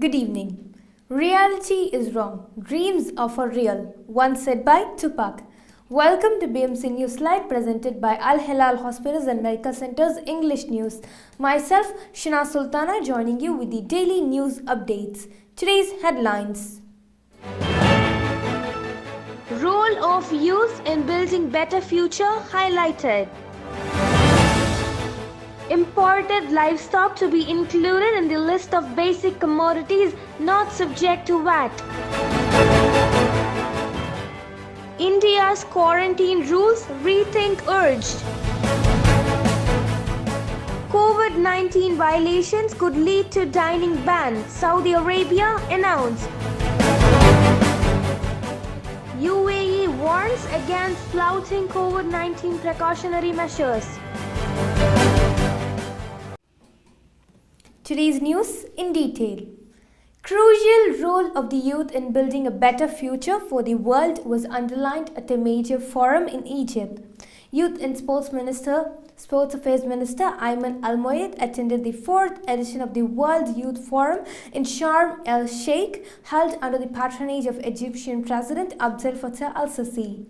Good evening. Reality is wrong. Dreams are for real. Once said by Tupac. Welcome to BMC News Live presented by Al Hilal Hospitals and Medical Centers English News. Myself, Shana Sultana, joining you with the daily news updates. Today's headlines. Role of youth in building better future highlighted. Imported livestock to be included in the list of basic commodities not subject to VAT. India's quarantine rules rethink urged. COVID-19 violations could lead to dining ban, Saudi Arabia announced. UAE warns against flouting COVID-19 precautionary measures. Today's news in detail. Crucial role of the youth in building a better future for the world was underlined at a major forum in Egypt. Youth and Sports Affairs Minister Ayman Al-Moaid attended the 4th edition of the World Youth Forum in Sharm el-Sheikh, held under the patronage of Egyptian President Abdel Fattah al-Sisi.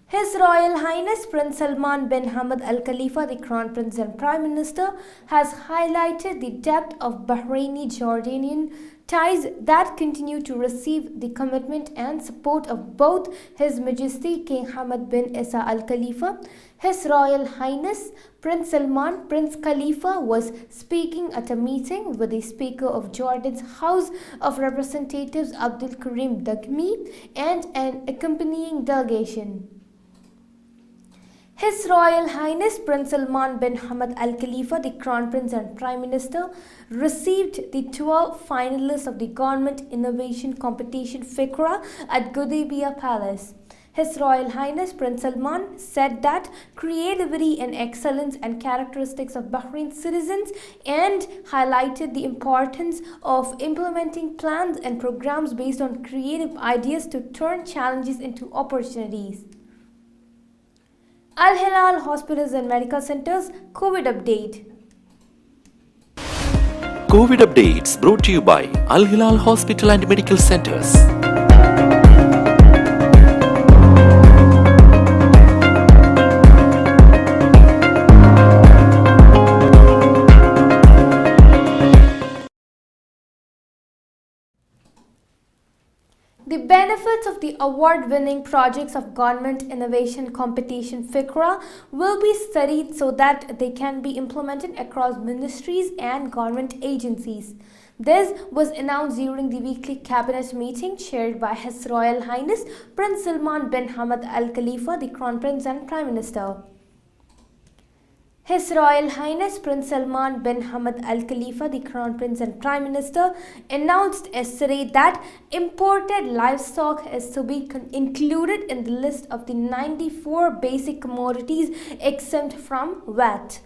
His Royal Highness Prince Salman bin Hamad Al Khalifa, the Crown Prince and Prime Minister, has highlighted the depth of Bahraini-Jordanian ties that continue to receive the commitment and support of both His Majesty King Hamad bin Isa Al Khalifa. His Royal Highness Prince Salman Prince Khalifa was speaking at a meeting with the Speaker of Jordan's House of Representatives Abdul Karim Dagmi and an accompanying delegation. His Royal Highness Prince Salman bin Hamad Al Khalifa, the Crown Prince and Prime Minister, received the 12 finalists of the Government Innovation Competition FICRA at Gudaibiya Palace. His Royal Highness Prince Salman said that creativity and excellence and characteristics of Bahrain citizens and highlighted the importance of implementing plans and programs based on creative ideas to turn challenges into opportunities. Al Hilal Hospitals and Medical Centers COVID update. COVID updates brought to you by Al Hilal Hospital and Medical Centers. The benefits of the award-winning projects of Government Innovation Competition FICRA will be studied so that they can be implemented across ministries and government agencies. This was announced during the weekly cabinet meeting chaired by His Royal Highness Prince Salman bin Hamad Al Khalifa, the Crown Prince and Prime Minister. His Royal Highness Prince Salman bin Hamad Al Khalifa, the Crown Prince and Prime Minister, announced yesterday that imported livestock is to be included in the list of the 94 basic commodities exempt from VAT.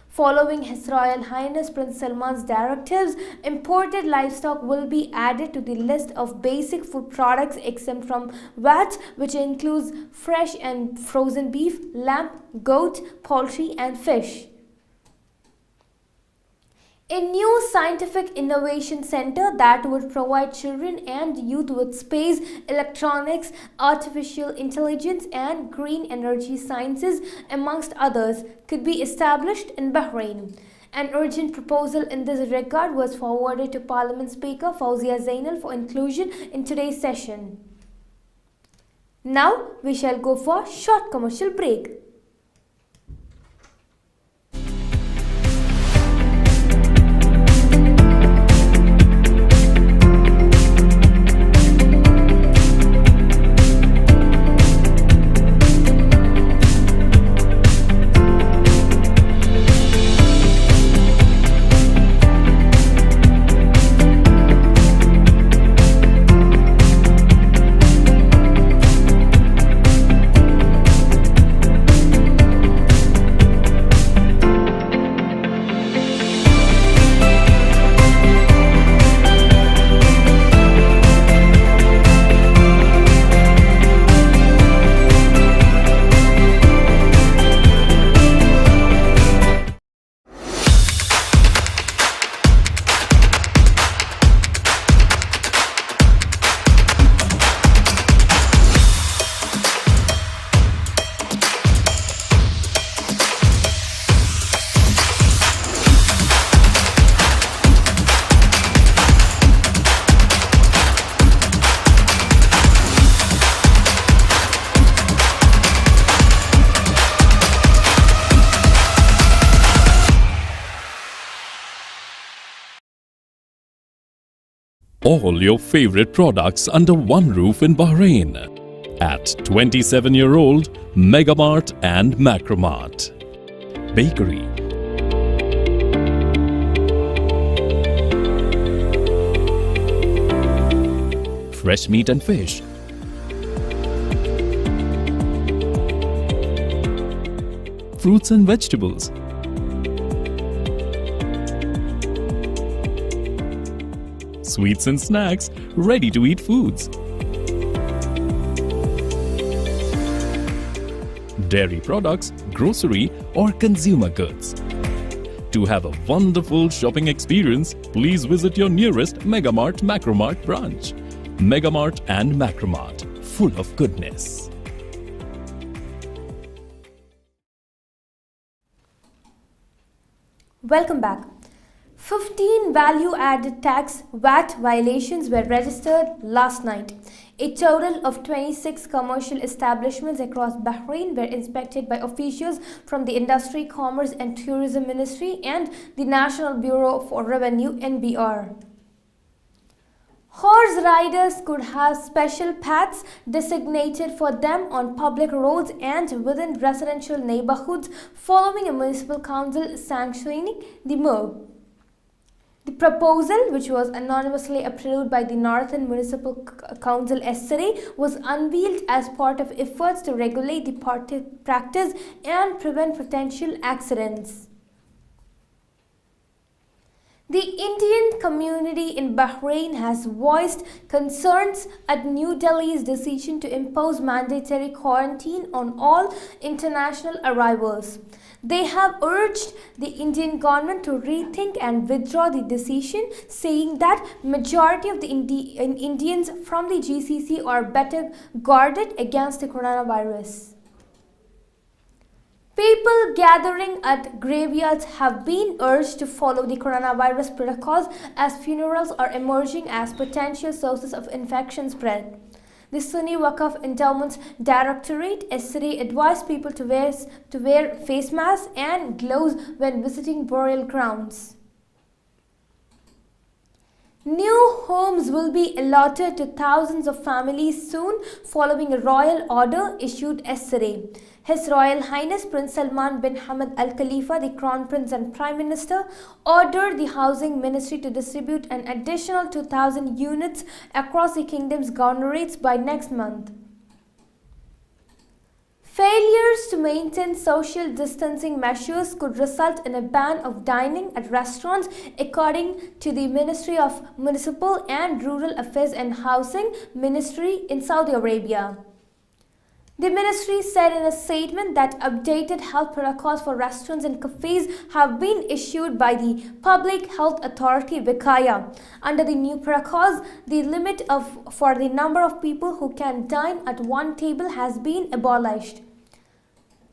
Following His Royal Highness Prince Salman's directives, imported livestock will be added to the list of basic food products exempt from VAT, which includes fresh and frozen beef, lamb, goat, poultry and fish. A new scientific innovation center that would provide children and youth with space, electronics, artificial intelligence and green energy sciences, amongst others, could be established in Bahrain. An urgent proposal in this regard was forwarded to Parliament Speaker Fawzia Zainal for inclusion in today's session. Now we shall go for a short commercial break. All your favorite products under one roof in Bahrain at 27-year-old Megamart and Macromart. Bakery, fresh meat and fish, fruits and vegetables, sweets and snacks, ready-to-eat foods, dairy products, grocery or consumer goods. To have a wonderful shopping experience, please visit your nearest Megamart Macromart branch. Megamart and Macromart, full of goodness. Welcome back. 15 value-added tax VAT violations were registered last night. A total of 26 commercial establishments across Bahrain were inspected by officials from the Industry, Commerce and Tourism Ministry and the National Bureau for Revenue (NBR). Horse riders could have special paths designated for them on public roads and within residential neighborhoods following a municipal council sanctioning the move. The proposal, which was anonymously approved by the Northern Municipal Council yesterday, was unveiled as part of efforts to regulate the practice and prevent potential accidents. The Indian community in Bahrain has voiced concerns at New Delhi's decision to impose mandatory quarantine on all international arrivals. They have urged the Indian government to rethink and withdraw the decision, saying that majority of the Indians from the GCC are better guarded against the coronavirus. People gathering at graveyards have been urged to follow the coronavirus protocols as funerals are emerging as potential sources of infection spread. The Sunni Waqf Endowments Directorate yesterday advised people to wear face masks and gloves when visiting burial grounds. New homes will be allotted to thousands of families soon following a royal order issued yesterday. His Royal Highness Prince Salman bin Hamad Al Khalifa, the Crown Prince and Prime Minister, ordered the Housing Ministry to distribute an additional 2,000 units across the kingdom's governorates by next month. Failures to maintain social distancing measures could result in a ban of dining at restaurants, according to the Ministry of Municipal and Rural Affairs and Housing Ministry in Saudi Arabia. The ministry said in a statement that updated health protocols for restaurants and cafes have been issued by the Public Health Authority Vikaya. Under the new protocols, the limit for the number of people who can dine at one table has been abolished.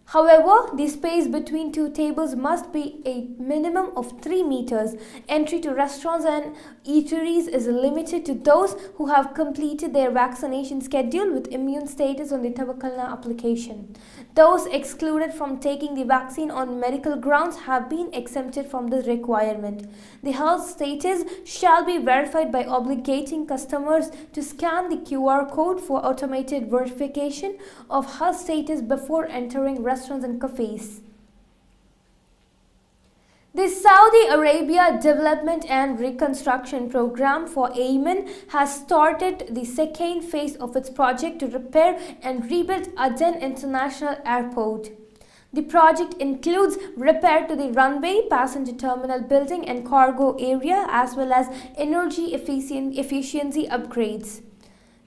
However, the space between two tables must be a minimum of 3 meters. Entry to restaurants and eateries is limited to those who have completed their vaccination schedule with immune status on the Tawakkalna application. Those excluded from taking the vaccine on medical grounds have been exempted from this requirement. The health status shall be verified by obligating customers to scan the QR code for automated verification of health status before entering restaurants and cafes. The Saudi Arabia Development and Reconstruction Program for Amen has started the second phase of its project to repair and rebuild Aden International Airport. The project includes repair to the runway, passenger terminal building and cargo area, as well as energy efficiency upgrades.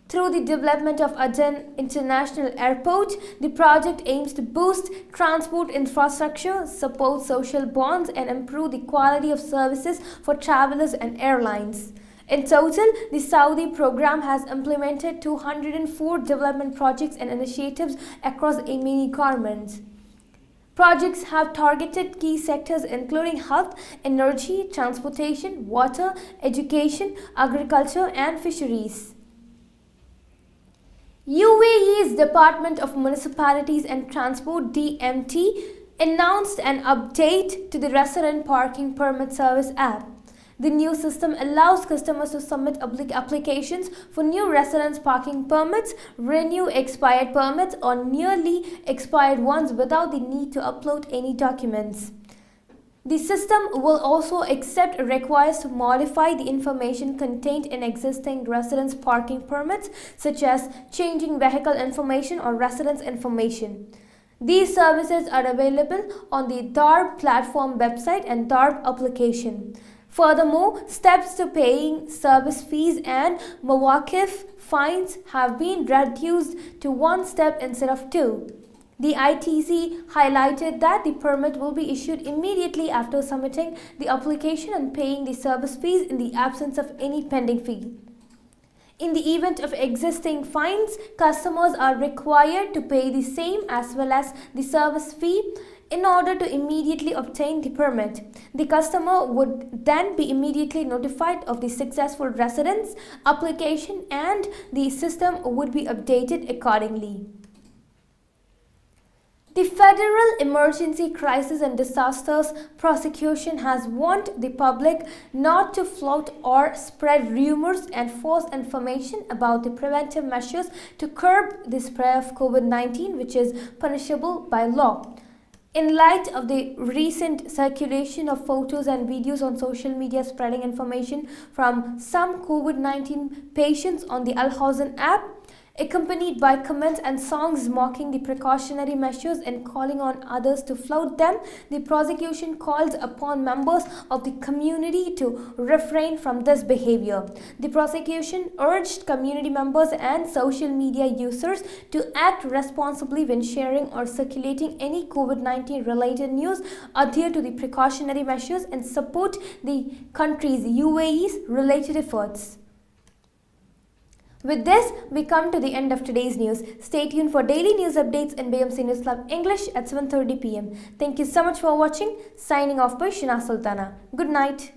Through the development of Aden International Airport, the project aims to boost transport infrastructure, support social bonds, and improve the quality of services for travelers and airlines. In total, the Saudi program has implemented 204 development projects and initiatives across Yemeni governments. Projects have targeted key sectors including health, energy, transportation, water, education, agriculture, and fisheries. UAE's Department of Municipalities and Transport (DMT) announced an update to the Resident Parking Permit Service app. The new system allows customers to submit applications for new residence parking permits, renew expired permits or nearly expired ones without the need to upload any documents. The system will also accept requests to modify the information contained in existing residence parking permits, such as changing vehicle information or residence information. These services are available on the DARB platform website and DARB application. Furthermore, steps to paying service fees and mawaqif fines have been reduced to one step instead of two. The ITC highlighted that the permit will be issued immediately after submitting the application and paying the service fees in the absence of any pending fee. In the event of existing fines, customers are required to pay the same as well as the service fee in order to immediately obtain the permit. The customer would then be immediately notified of the successful residence application and the system would be updated accordingly. The Federal Emergency Crisis and Disasters Prosecution has warned the public not to float or spread rumors and false information about the preventive measures to curb the spread of COVID-19, which is punishable by law. In light of the recent circulation of photos and videos on social media spreading information from some COVID-19 patients on the Al Hosn app, accompanied by comments and songs mocking the precautionary measures and calling on others to flout them, the prosecution calls upon members of the community to refrain from this behavior. The prosecution urged community members and social media users to act responsibly when sharing or circulating any COVID-19 related news, adhere to the precautionary measures and support the country's UAE's related efforts. With this, we come to the end of today's news. Stay tuned for daily news updates in BMC News Club English at 7:30 p.m. Thank you so much for watching. Signing off by Shina Sultana. Good night.